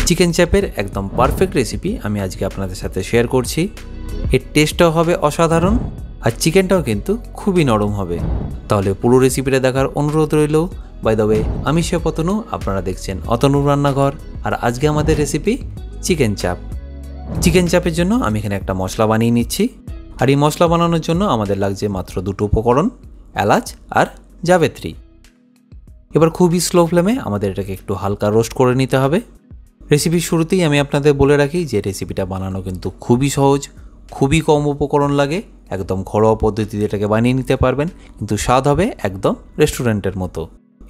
Chicken চাপের একদম perfect recipe আমি আজকে আপনাদের সাথে শেয়ার করছি। এর টেস্টটাও হবে অসাধারণ আর চিকেনটাও কিন্তু খুবই নরম হবে। তাহলে পুরো রেসিপিটা দেখার অনুরোধ রইল। বাই দ্য ওয়ে, আমি শেফ অতনু, আপনারা দেখছেন অতনুর রান্নাঘর। আর আজকে আমাদের রেসিপি চিকেন চাপ। চিকেন চাপের জন্য আমি এখানে একটা মশলা বানিয়ে নিচ্ছি। আর এই মশলা বানানোর জন্য আমাদের লাগছে মাত্র দুটো উপকরণ, এলাচ আর জাবেত্রী। এবার খুবই স্লো ফ্লেমে আমাদের এটাকে একটু হালকা রোস্ট করে নিতে হবে। রেসিপির শুরুতেই আমি আপনাদের বলে রাখি যে রেসিপিটা বানানো কিন্তু খুবই সহজ, খুবই কম উপকরণ লাগে, একদম ঘরোয়া পদ্ধতিতে এটাকে বানিয়ে নিতে পারবেন, কিন্তু স্বাদ হবে একদম রেস্টুরেন্টের মতো।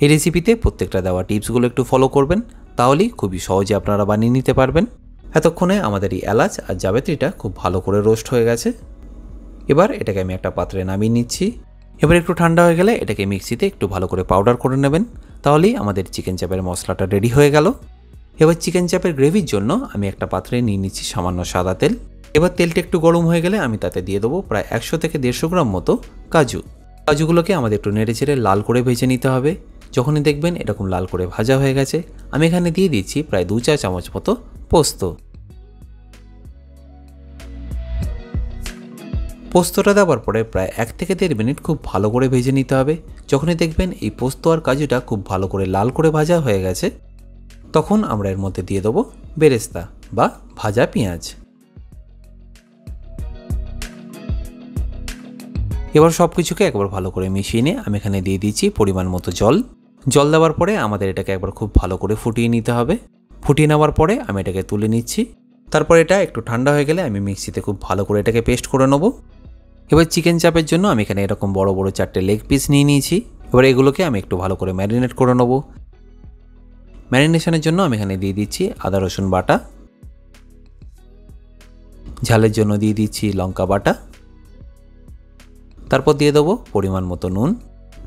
এই রেসিপিতে প্রত্যেকটা দেওয়া টিপসগুলো একটু ফলো করবেন, তাহলেই খুবই সহজে আপনারা বানিয়ে নিতে পারবেন। এতক্ষণে আমাদের এই এলাচ আর জাবেত্রীটা খুব ভালো করে রোস্ট হয়ে গেছে। এবার এটাকে আমি একটা পাত্রে নামিয়ে নিচ্ছি। এবার একটু ঠান্ডা হয়ে গেলে এটাকে মিক্সিতে একটু ভালো করে পাউডার করে নেবেন, তাহলেই আমাদের চিকেন চাপের মশলাটা রেডি হয়ে গেল। এবার চিকেন চাপের গ্রেভির জন্য আমি একটা পাত্রে নিয়ে নিচ্ছি সামান্য সাদা তেল। এবার তেলটা একটু গরম হয়ে গেলে আমি তাতে দিয়ে দেবো প্রায় 100 থেকে 150 গ্রাম মতো কাজু। কাজুগুলোকে আমাদের একটু নেড়ে চেড়ে লাল করে ভেজে নিতে হবে। যখনই দেখবেন এরকম লাল করে ভাজা হয়ে গেছে, আমি এখানে দিয়ে দিচ্ছি প্রায় 2 চা চামচ মতো পোস্ত। পোস্তটা দেওয়ার পরে প্রায় 1 থেকে 1.5 মিনিট খুব ভালো করে ভেজে নিতে হবে। যখনই দেখবেন এই পোস্ত আর কাজুটা খুব ভালো করে লাল করে ভাজা হয়ে গেছে, তখন আমরা এর মধ্যে দিয়ে দেবো বেরেস্তা বা ভাজা পেঁয়াজ। এবার সব কিছুকে একবার ভালো করে মিশিয়ে নিয়ে আমি এখানে দিয়ে দিচ্ছি পরিমাণ মতো জল। জল দেওয়ার পরে আমাদের এটাকে একবার খুব ভালো করে ফুটিয়ে নিতে হবে। ফুটিয়ে নেওয়ার পরে আমি এটাকে তুলে নিচ্ছি। তারপর এটা একটু ঠান্ডা হয়ে গেলে আমি মিক্সিতে খুব ভালো করে এটাকে পেস্ট করে নেব। এবার চিকেন চাপের জন্য আমি এখানে এরকম বড় বড় 4টে লেগ পিস নিয়ে নিয়েছি। এবার এগুলোকে আমি একটু ভালো করে ম্যারিনেট করে নেব। ম্যারিনেশনের জন্য আমি এখানে দিয়ে দিচ্ছি আদা রসুন বাটা, ঝালের জন্য দিয়ে দিচ্ছি লঙ্কা বাটা, তারপর দিয়ে দেবো পরিমাণ মতো নুন।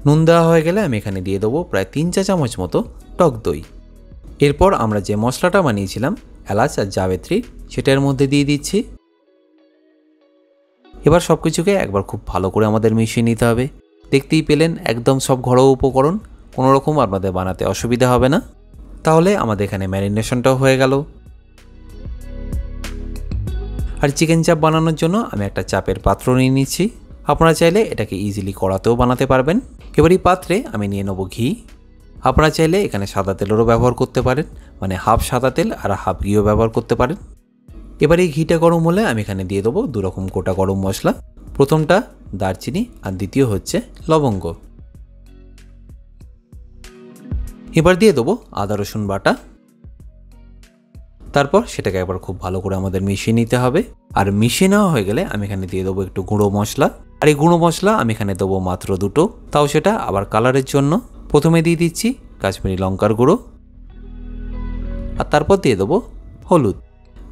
নুন দেওয়া হয়ে গেলে আমি এখানে দিয়ে দেবো প্রায় 3 চা চামচ মতো টক দই। এরপর আমরা যে মশলাটা বানিয়েছিলাম এলাচ আর জাবেত্রী, সেটার মধ্যে দিয়ে দিচ্ছি। এবার সব কিছুকে একবার খুব ভালো করে আমাদের মিশিয়ে নিতে হবে। দেখতেই পেলেন একদম সব ঘরোয়া উপকরণ, কোনো রকম আপনাদের বানাতে অসুবিধা হবে না। তাহলে আমাদের এখানে ম্যারিনেশনটাও হয়ে গেল। আর চিকেন চাপ বানানোর জন্য আমি একটা চাপের পাত্র নিয়ে নিচ্ছি। আপনারা চাইলে এটাকে ইজিলি কড়াতেও বানাতে পারবেন। এবার এই পাত্রে আমি নিয়ে নেব ঘি। আপনারা চাইলে এখানে সাদা তেলেরও ব্যবহার করতে পারেন, মানে হাফ সাদা তেল আর হাফ ঘিও ব্যবহার করতে পারেন। এবার এই ঘিটা গরম হলে আমি এখানে দিয়ে দেবো 2 রকম গোটা গরম মশলা। প্রথমটা দারচিনি আর দ্বিতীয় হচ্ছে লবঙ্গ। এবার দিয়ে দেবো আদা রসুন বাটা। তারপর সেটাকে একবার খুব ভালো করে আমাদের মিশিয়ে নিতে হবে। আর মিশিয়ে নেওয়া হয়ে গেলে আমি এখানে দিয়ে দেবো একটু গুঁড়ো মশলা। আর এই গুঁড়ো মশলা আমি এখানে দেবো মাত্র 2টো, তাও সেটা আবার কালারের জন্য। প্রথমে দিয়ে দিচ্ছি কাশ্মীরি লঙ্কার গুঁড়ো, আর তারপর দিয়ে দেবো হলুদ।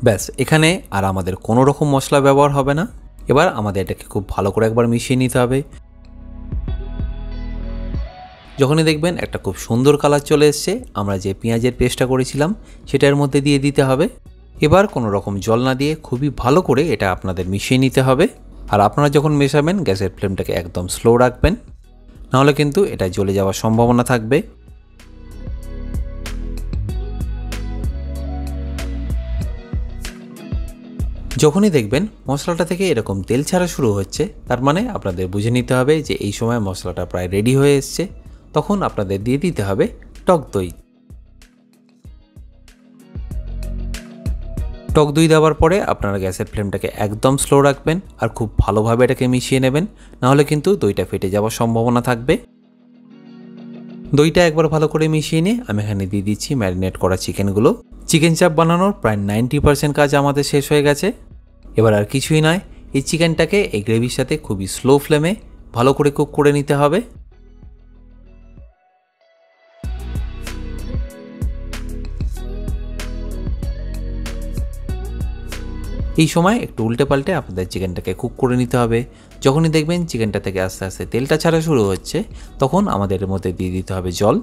ব্যাস, এখানে আর আমাদের কোনো রকম মশলা ব্যবহার হবে না। এবার আমাদের এটাকে খুব ভালো করে একবার মিশিয়ে নিতে হবে। যখনই দেখবেন একটা খুব সুন্দর কালার চলে এসছে, আমরা যে পেঁয়াজের পেস্টটা করেছিলাম সেটার মধ্যে দিয়ে দিতে হবে। এবার কোনো রকম জল না দিয়ে খুবই ভালো করে এটা আপনাদের মিশিয়ে নিতে হবে। আর আপনারা যখন মেশাবেন গ্যাসের ফ্লেমটাকে একদম স্লো রাখবেন, নাহলে কিন্তু এটা জ্বলে যাওয়ার সম্ভাবনা থাকবে। যখনই দেখবেন মশলাটা থেকে এরকম তেল ছাড়া শুরু হচ্ছে, তার মানে আপনাদের বুঝে নিতে হবে যে এই সময় মশলাটা প্রায় রেডি হয়ে এসছে। তখন আপনাদের দিয়ে দিতে হবে টক দই। টক দই দেওয়ার পরে আপনারা গ্যাসের ফ্লেমটাকে একদম স্লো রাখবেন আর খুব ভালোভাবে এটাকে মিশিয়ে নেবেন, নাহলে কিন্তু দইটা ফেটে যাওয়ার সম্ভাবনা থাকবে। দইটা একবার ভালো করে মিশিয়ে নিয়ে আমি এখানে দিয়ে দিচ্ছি ম্যারিনেট করা চিকেনগুলো। চিকেন চাপ বানানোর প্রায় 90% কাজ আমাদের শেষ হয়ে গেছে। এবার আর কিছুই নয়, এই চিকেনটাকে এই গ্রেভির সাথে খুবই স্লো ফ্লেমে ভালো করে কুক করে নিতে হবে। এই সময় একটু উল্টে পাল্টে আপনাদের চিকেনটাকে কুক করে নিতে হবে। যখনই দেখবেন চিকেনটা থেকে আস্তে আস্তে তেলটা ছাড়া শুরু হচ্ছে, তখন আমাদের এর মধ্যে দিয়ে দিতে হবে জল।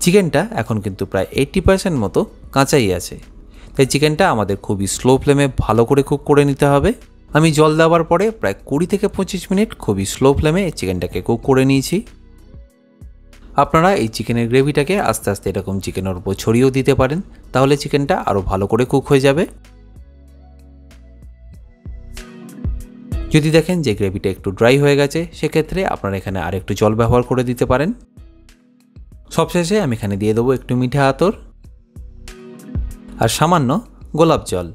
চিকেনটা এখন কিন্তু প্রায় 80% মতো কাঁচাই আছে, তাই চিকেনটা আমাদের খুবই স্লো ফ্লেমে ভালো করে কুক করে নিতে হবে। আমি জল দেওয়ার পরে প্রায় 20 থেকে 25 মিনিট খুবই স্লো ফ্লেমে চিকেনটাকে কুক করে নিয়েছি। আপনারা এই চিকেনের গ্রেভিটাকে আস্তে আস্তে এরকম চিকেনের উপর ছড়িয়েও দিতে পারেন, তাহলে চিকেনটা আরও ভালো করে কুক হয়ে যাবে। যদি দেখেন যে গ্রেভিটা একটু ড্রাই হয়ে গেছে, সেক্ষেত্রে আপনারা এখানে আর একটু জল ব্যবহার করে দিতে পারেন। সবশেষে আমি এখানে দিয়ে দেবো একটু মিঠা আতর আর সামান্য গোলাপ জল।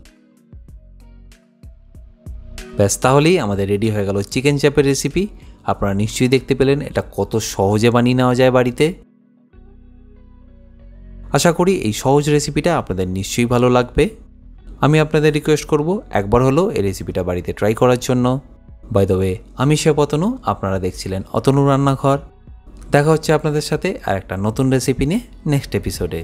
ব্যাস, তাহলেই আমাদের রেডি হয়ে গেল চিকেন চাপের রেসিপি। আপনারা নিশ্চয়ই দেখতে পেলেন এটা কত সহজে বানিয়ে নেওয়া যায় বাড়িতে। আশা করি এই সহজ রেসিপিটা আপনাদের নিশ্চয়ই ভালো লাগবে। আমি আপনাদের রিকোয়েস্ট করব একবার হলেও এই রেসিপিটা বাড়িতে ট্রাই করার জন্য। বাই দ্য ওয়ে, আমি শেফ অতনু, আপনারা দেখছিলেন অতনুর রান্নাঘর। দেখা হচ্ছে আপনাদের সাথে আর একটা নতুন রেসিপি নিয়ে নেক্সট এপিসোডে।